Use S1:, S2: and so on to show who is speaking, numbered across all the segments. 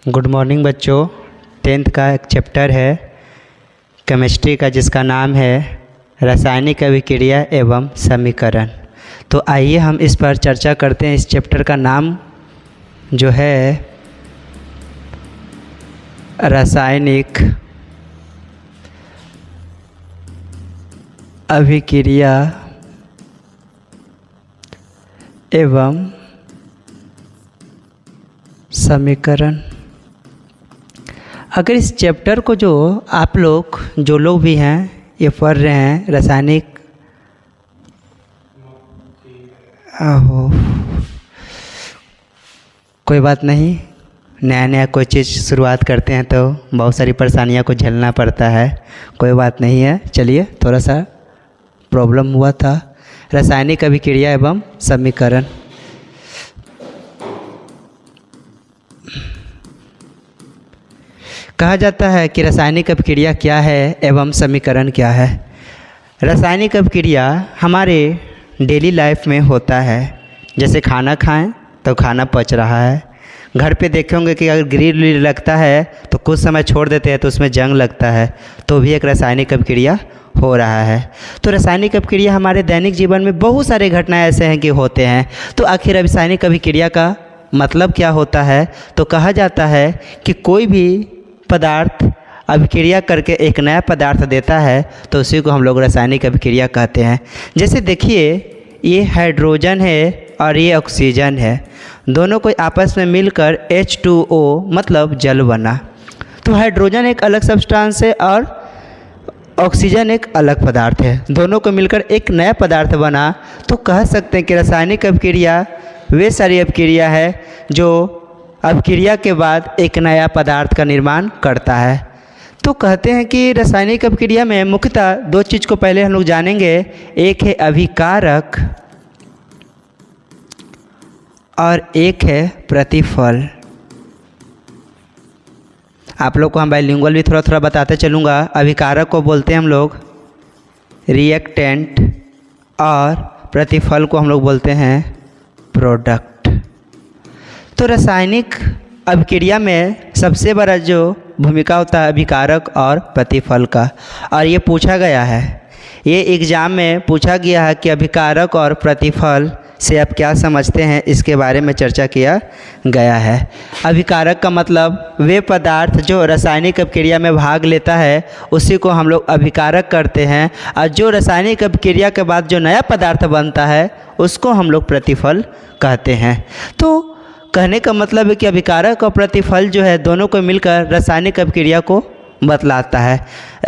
S1: Good morning बच्चों। 10th का एक चैप्टर है केमिस्ट्री का जिसका नाम है रासायनिक अभिक्रिया एवं समीकरण। तो आइए हम इस पर चर्चा करते हैं। इस चैप्टर का नाम जो है रासायनिक अभिक्रिया एवं समीकरण। अगर इस चैप्टर को जो आप लोग जो लोग भी हैं ये पढ़ रहे हैं रासायनिक कोई बात नहीं, नया नया कोई चीज़ शुरुआत करते हैं तो बहुत सारी परेशानियों को झेलना पड़ता है। कोई बात नहीं है, चलिए थोड़ा सा प्रॉब्लम हुआ था। रासायनिक अभिक्रिया एवं समीकरण। कहा जाता है कि रासायनिक अभिक्रिया क्या है एवं समीकरण क्या है। रासायनिक अभिक्रिया हमारे डेली लाइफ में होता है। जैसे खाना खाएं तो खाना पच रहा है। घर पे देखे होंगे कि अगर ग्रिल लगता है तो कुछ समय छोड़ देते हैं तो उसमें जंग लगता है, तो भी एक रासायनिक अभिक्रिया हो रहा है। तो रासायनिक अभिक्रिया हमारे दैनिक जीवन में बहुत सारे घटनाएं ऐसे हैं कि होते हैं। तो आखिर रासायनिक अभिक्रिया का मतलब क्या होता है? तो कहा जाता है कि कोई भी पदार्थ अभिक्रिया करके एक नया पदार्थ देता है तो उसी को हम लोग रासायनिक अभिक्रिया कहते हैं। जैसे देखिए, ये हाइड्रोजन है और ये ऑक्सीजन है, दोनों को आपस में मिलकर H2O मतलब जल बना। तो हाइड्रोजन एक अलग सब्सटेंस है और ऑक्सीजन एक अलग पदार्थ है, दोनों को मिलकर एक नया पदार्थ बना। तो कह सकते हैं कि रासायनिक अभिक्रिया वे सारी अभिक्रिया है जो अभिक्रिया के बाद एक नया पदार्थ का निर्माण करता है। तो कहते हैं कि रासायनिक अभिक्रिया में मुख्यतः दो चीज़ को पहले हम लोग जानेंगे। एक है अभिकारक और एक है प्रतिफल। आप लोग को हम बाइलिंगुअल भी थोड़ा थोड़ा बताते चलूँगा। अभिकारक को बोलते हैं हम लोग रिएक्टेंट और प्रतिफल को हम लोग बोलते हैं प्रोडक्ट। तो रासायनिक अभिक्रिया में सबसे बड़ा जो भूमिका होता है अभिकारक और प्रतिफल का, और ये पूछा गया है, ये एग्ज़ाम में पूछा गया है कि अभिकारक और प्रतिफल से आप क्या समझते हैं, इसके बारे में चर्चा किया गया है। अभिकारक का मतलब वे पदार्थ जो रासायनिक अभिक्रिया में भाग लेता है उसी को हम लोग अभिकारक करते हैं, और जो रासायनिक अभिक्रिया के बाद जो नया पदार्थ बनता है उसको हम लोग प्रतिफल कहते हैं। तो कहने का मतलब है कि अभिकारक और प्रतिफल जो है दोनों को मिलकर रासायनिक अभिक्रिया को बतलाता है।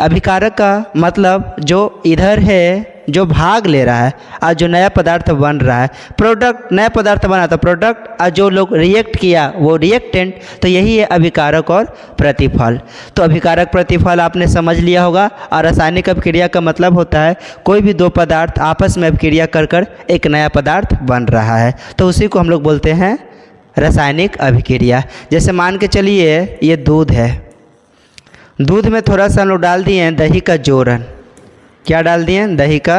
S1: अभिकारक का मतलब जो इधर है जो भाग ले रहा है और जो नया पदार्थ बन रहा है। प्रोडक्ट नया पदार्थ बना तो प्रोडक्ट, और जो लोग रिएक्ट किया वो रिएक्टेंट। तो यही है अभिकारक और प्रतिफल। तो अभिकारक प्रतिफल आपने समझ लिया होगा। और रासायनिक अभिक्रिया का मतलब होता है कोई भी दो पदार्थ आपस में अभिक्रिया कर एक नया पदार्थ बन रहा है, तो उसी को हम लोग बोलते हैं रासायनिक अभिक्रिया। जैसे मान के चलिए ये दूध है, दूध में थोड़ा सा हम लोग डाल दिए हैं दही का जोरन। क्या डाल दिए हैं? दही का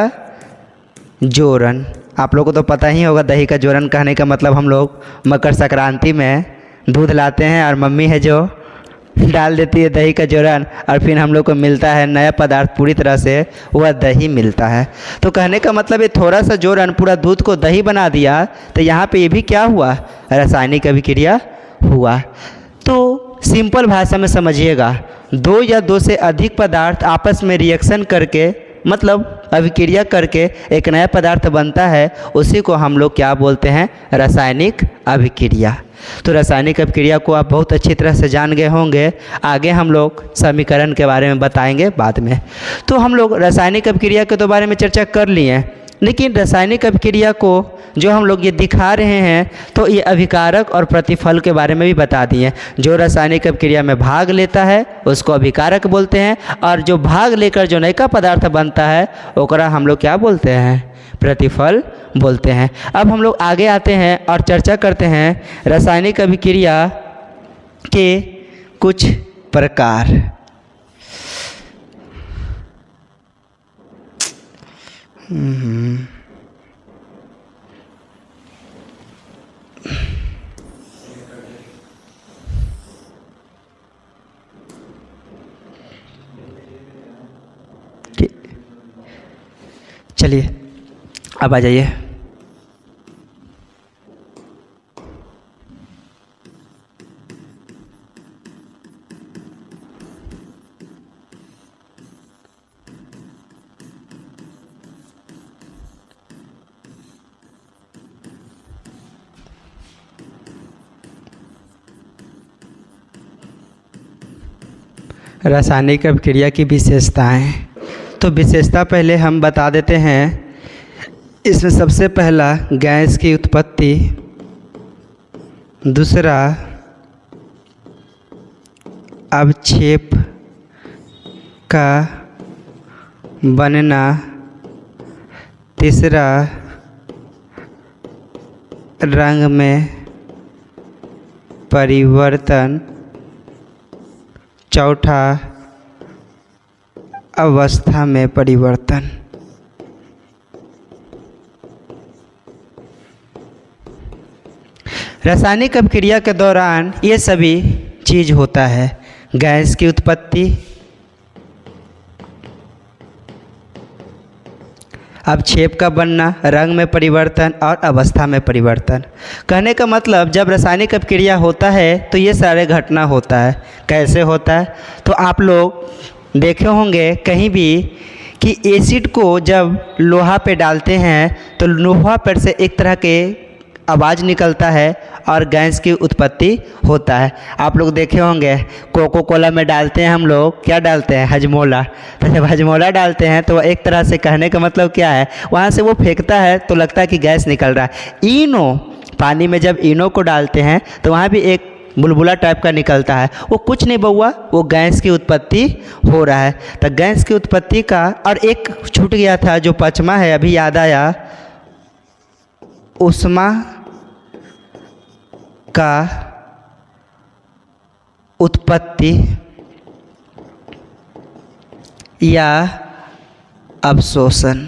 S1: जोरन। आप लोगों को तो पता ही होगा दही का जोरन कहने का मतलब हम लोग मकर संक्रांति में दूध लाते हैं और मम्मी है जो डाल देती है दही का जोरन, और फिर हम लोग को मिलता है नया पदार्थ, पूरी तरह से वह दही मिलता है। तो कहने का मतलब ये थोड़ा सा जोरन पूरा दूध को दही बना दिया। तो यहाँ पे ये भी क्या हुआ? रासायनिक अभिक्रिया हुआ। तो सिंपल भाषा में समझिएगा, दो या दो से अधिक पदार्थ आपस में रिएक्शन करके मतलब अभिक्रिया करके एक नया पदार्थ बनता है, उसी को हम लोग क्या बोलते हैं? रासायनिक अभिक्रिया। तो रासायनिक अभिक्रिया को आप बहुत अच्छी तरह से जान गए होंगे। आगे हम लोग समीकरण के बारे में बताएंगे बाद में। तो हम लोग रासायनिक अभिक्रिया के तो बारे में चर्चा कर लिए, लेकिन रासायनिक अभिक्रिया को जो हम लोग ये दिखा रहे हैं तो ये अभिकारक और प्रतिफल के बारे में भी बता दिए। जो रासायनिक अभिक्रिया में भाग लेता है उसको अभिकारक बोलते हैं, और जो भाग लेकर जो नया पदार्थ बनता है ओकरा हम लोग क्या बोलते हैं? प्रतिफल बोलते हैं। अब हम लोग आगे आते हैं और चर्चा करते हैं रासायनिक अभिक्रिया के कुछ प्रकार। चलिए अब आ जाइए। रासायनिक अभिक्रिया की विशेषताएं। तो विशेषता पहले हम बता देते हैं। इसमें सबसे पहला गैस की उत्पत्ति, दूसरा अवक्षेप का बनना, तीसरा रंग में परिवर्तन, चौथा अवस्था में परिवर्तन। रासायनिक अभिक्रिया के दौरान ये सभी चीज़ होता है। गैस की उत्पत्ति, अवक्षेप का बनना, रंग में परिवर्तन और अवस्था में परिवर्तन। कहने का मतलब जब रासायनिक अभिक्रिया होता है तो ये सारे घटना होता है। कैसे होता है? तो आप लोग देखे होंगे कहीं भी कि एसिड को जब लोहा पे डालते हैं तो लोहा पर से एक तरह के आवाज़ निकलता है और गैस की उत्पत्ति होता है। आप लोग देखे होंगे कोको कोला में डालते हैं हम लोग, क्या डालते हैं? हजमोला। तो जब हजमोला डालते हैं तो एक तरह से कहने का मतलब क्या है, वहाँ से वो फेंकता है तो लगता है कि गैस निकल रहा है। इनो, पानी में जब इनो को डालते हैं तो वहाँ भी एक बुलबुला टाइप का निकलता है। वो कुछ नहीं बउआ, वो गैस की उत्पत्ति हो रहा है। तो गैस की उत्पत्ति का, और एक छूट गया था जो पचमा है, अभी याद आया, ऊष्मा का उत्पत्ति या अवशोषण।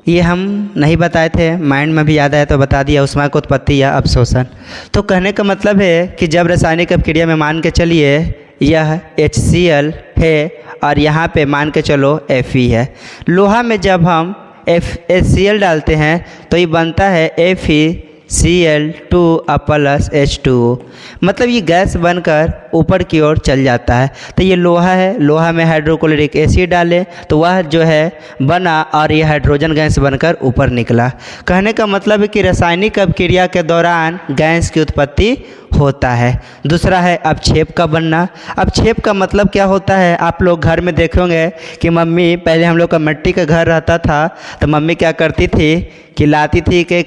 S1: ये हम नहीं बताए थे, माइंड में भी याद आया तो बता दिया, ऊष्मा की उत्पत्ति या अवशोषण। तो कहने का मतलब है कि जब रासायनिक अभिक्रिया में मान के चलिए यह HCl है और यहाँ पे मान के चलो Fe है। लोहा में जब हम HCl डालते हैं तो ये बनता है FeCl2 + H2O। मतलब ये गैस बनकर ऊपर की ओर चल जाता है। तो ये लोहा है, लोहा में हाइड्रोक्लोरिक एसिड डाले तो वह जो है बना और ये हाइड्रोजन गैस बनकर ऊपर निकला। कहने का मतलब है कि रासायनिक अभिक्रिया के दौरान गैस की उत्पत्ति होता है। दूसरा है अवक्षेप का बनना। अवक्षेप का मतलब क्या होता है? आप लोग घर में देखेंगे कि मम्मी, पहले हम लोग का मिट्टी का घर रहता था तो मम्मी क्या करती थी कि लाती थी कि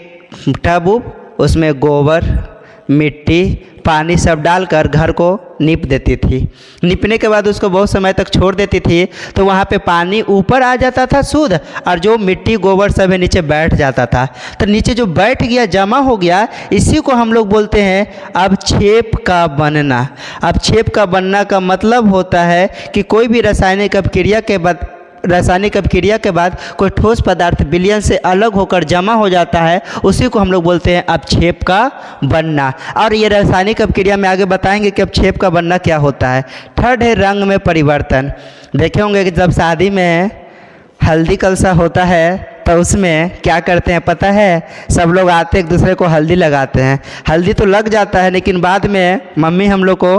S1: टब, उसमें गोबर, मिट्टी, पानी सब डालकर घर को नीप देती थी। नीपने के बाद उसको बहुत समय तक छोड़ देती थी तो वहाँ पे पानी ऊपर आ जाता था शुद्ध, और जो मिट्टी गोबर सब है नीचे बैठ जाता था। तो नीचे जो बैठ गया, जमा हो गया, इसी को हम लोग बोलते हैं अवक्षेप का बनना। अवक्षेप का बनना का मतलब होता है कि कोई भी रासायनिक अभिक्रिया के बाद कोई ठोस पदार्थ विलयन से अलग होकर जमा हो जाता है, उसी को हम लोग बोलते हैं अवक्षेप का बनना। और ये रासायनिक अभिक्रिया में आगे बताएंगे कि अवक्षेप का बनना क्या होता है। थर्ड है रंग में परिवर्तन। देखे होंगे कि जब शादी में हल्दी कलसा होता है तो उसमें क्या करते हैं पता है? सब लोग आते एक दूसरे को हल्दी लगाते हैं। हल्दी तो लग जाता है, लेकिन बाद में मम्मी हम लोग को,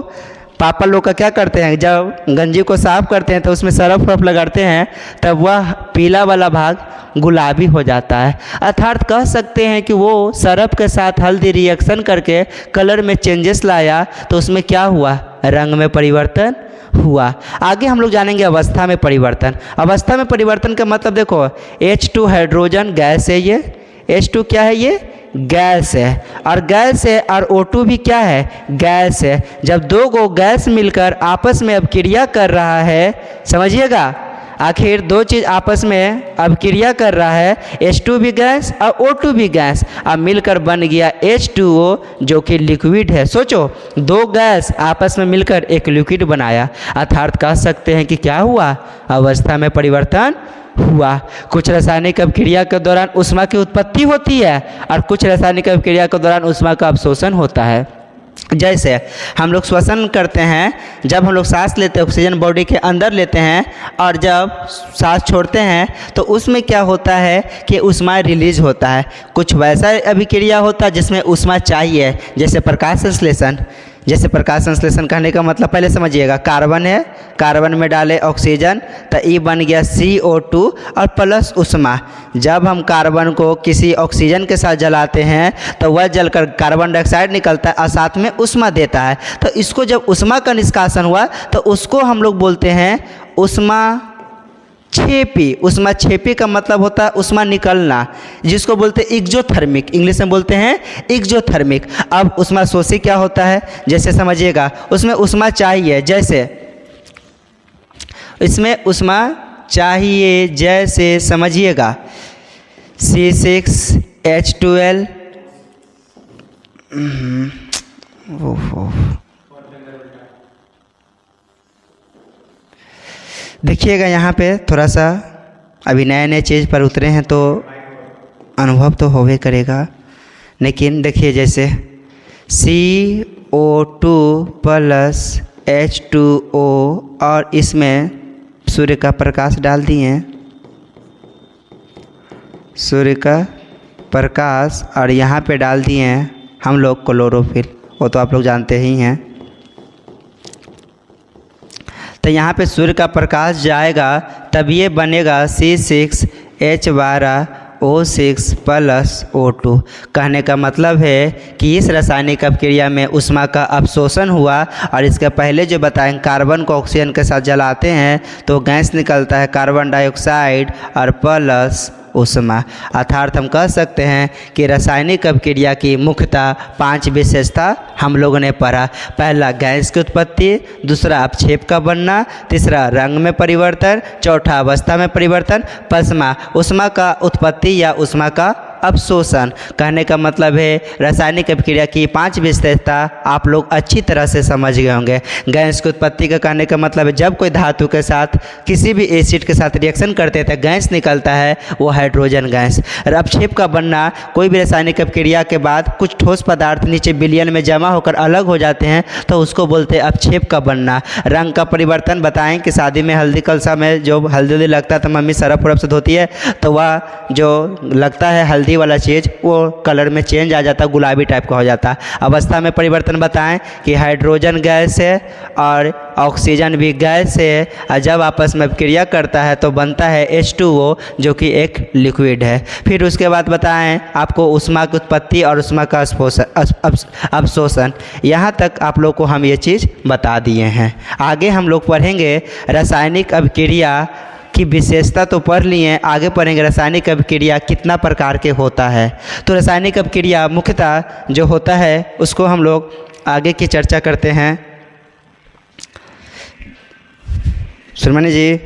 S1: पापा लोग का क्या करते हैं, जब गंजी को साफ करते हैं तो उसमें सरफ वर्फ लगाते हैं, तब वह पीला वाला भाग गुलाबी हो जाता है। अर्थात कह सकते हैं कि वो सरफ के साथ हल्दी रिएक्शन करके कलर में चेंजेस लाया, तो उसमें क्या हुआ? रंग में परिवर्तन हुआ। आगे हम लोग जानेंगे अवस्था में परिवर्तन। अवस्था में परिवर्तन का मतलब देखो, H2 हाइड्रोजन गैस है, ये H2 क्या है? ये गैस है, और गैस है, और O2 भी क्या है? गैस है। जब दो गो गैस मिलकर आपस में अभिक्रिया कर रहा है, समझिएगा, आखिर दो चीज़ आपस में अभिक्रिया कर रहा है, H2 भी गैस और O2 भी गैस, अब मिलकर बन गया H2O जो कि लिक्विड है। सोचो, दो गैस आपस में मिलकर एक लिक्विड बनाया, अर्थात कह सकते हैं कि क्या हुआ? अवस्था में परिवर्तन हुआ। कुछ रासायनिक अभिक्रिया के दौरान ऊष्मा की उत्पत्ति होती है और कुछ रासायनिक अभिक्रिया के दौरान ऊष्मा का अवशोषण होता है। जैसे हम लोग श्वसन करते हैं, जब हम लोग सांस लेते हैं ऑक्सीजन बॉडी के अंदर लेते हैं और जब सांस छोड़ते हैं तो उसमें क्या होता है कि ऊष्मा रिलीज होता है। कुछ वैसा अभिक्रिया होता है जिसमें ऊष्मा चाहिए, जैसे प्रकाश संश्लेषण। जैसे प्रकाश संश्लेषण कहने का मतलब पहले समझिएगा, कार्बन है, कार्बन में डाले ऑक्सीजन तो ई बन गया CO2 और प्लस ऊष्मा। जब हम कार्बन को किसी ऑक्सीजन के साथ जलाते हैं तो वह जलकर कार्बन डाइऑक्साइड निकलता है और साथ में ऊष्मा देता है। तो इसको जब ऊष्मा का निष्कासन हुआ तो उसको हम लोग बोलते हैं ऊष्मा छेपी। ऊष्मा छेपी का मतलब होता है ऊष्मा निकलना, जिसको बोलते हैं एक्जोथर्मिक, इंग्लिश में बोलते हैं एक्जोथर्मिक। अब ऊष्मा शोषी क्या होता है, जैसे समझिएगा, उसमें ऊष्मा चाहिए, जैसे इसमें ऊष्मा चाहिए, जैसे समझिएगा C6H12 देखिएगा यहाँ पे थोड़ा सा अभी नए नए चीज़ पर उतरे हैं तो अनुभव तो होवे करेगा, लेकिन देखिए जैसे CO2 प्लस H2O और इसमें सूर्य का प्रकाश डाल दिए, सूर्य का प्रकाश, और यहाँ पे डाल दिए हम लोग क्लोरोफिल, वो तो आप लोग जानते ही हैं। तो यहाँ पे सूर्य का प्रकाश जाएगा तब ये बनेगा C6H12O6 प्लस O2। कहने का मतलब है कि इस रासायनिक अपक्रिया में ऊष्मा का अवशोषण हुआ और इसके पहले जो बताएं कार्बन को ऑक्सीजन के साथ जलाते हैं तो गैस निकलता है कार्बन डाइऑक्साइड और प्लस ऊष्मा। अर्थात हम कह सकते हैं कि रासायनिक अपक्रिया की मुख्यतः 5 विशेषता हम लोगों ने पढ़ा। पहला गैस की उत्पत्ति, दूसरा अपक्षेप का बनना, तीसरा रंग में परिवर्तन, चौथा अवस्था में परिवर्तन, पांचवा ऊष्मा का उत्पत्ति या ऊष्मा का अवशोषण। कहने का मतलब है रासायनिक अपक्रिया की 5 विशेषता आप लोग अच्छी तरह से समझ गए होंगे। गैस की उत्पत्ति का कहने का मतलब है जब कोई धातु के साथ किसी भी एसिड के साथ रिएक्शन करते हैं तो गैस निकलता है, वो हाइड्रोजन गैस। और अपक्षेप का बनना, कोई भी रासायनिक अपक्रिया के बाद कुछ ठोस पदार्थ नीचे विलयन में जमा होकर अलग हो जाते हैं तो उसको बोलते हैं अपक्षेप का बनना। रंग का परिवर्तन, बताएं कि शादी में हल्दी कलसा में जो हल्दी लगता है तो मम्मी सरफ उरफ से धोती है तो वह जो लगता है हल्दी वाला चीज़ वो कलर में चेंज आ जाता है, गुलाबी टाइप का हो जाता है। अवस्था में परिवर्तन बताएं कि हाइड्रोजन गैस है और ऑक्सीजन भी गैस है और जब आपस में क्रिया करता है तो बनता है H2O जो कि एक लिक्विड है। फिर उसके बाद बताएं आपको ऊष्मा की उत्पत्ति और ऊष्मा का अवशोषण। यहाँ तक आप लोग को हम ये चीज़ बता दिए हैं। आगे हम लोग पढ़ेंगे रासायनिक अभिक्रिया की विशेषता तो पढ़ लिए, आगे पढ़ेंगे रासायनिक अभिक्रिया कितना प्रकार के होता है। तो रासायनिक अभिक्रिया मुख्यतः जो होता है उसको हम लोग आगे की चर्चा करते हैं। सुरमनी जी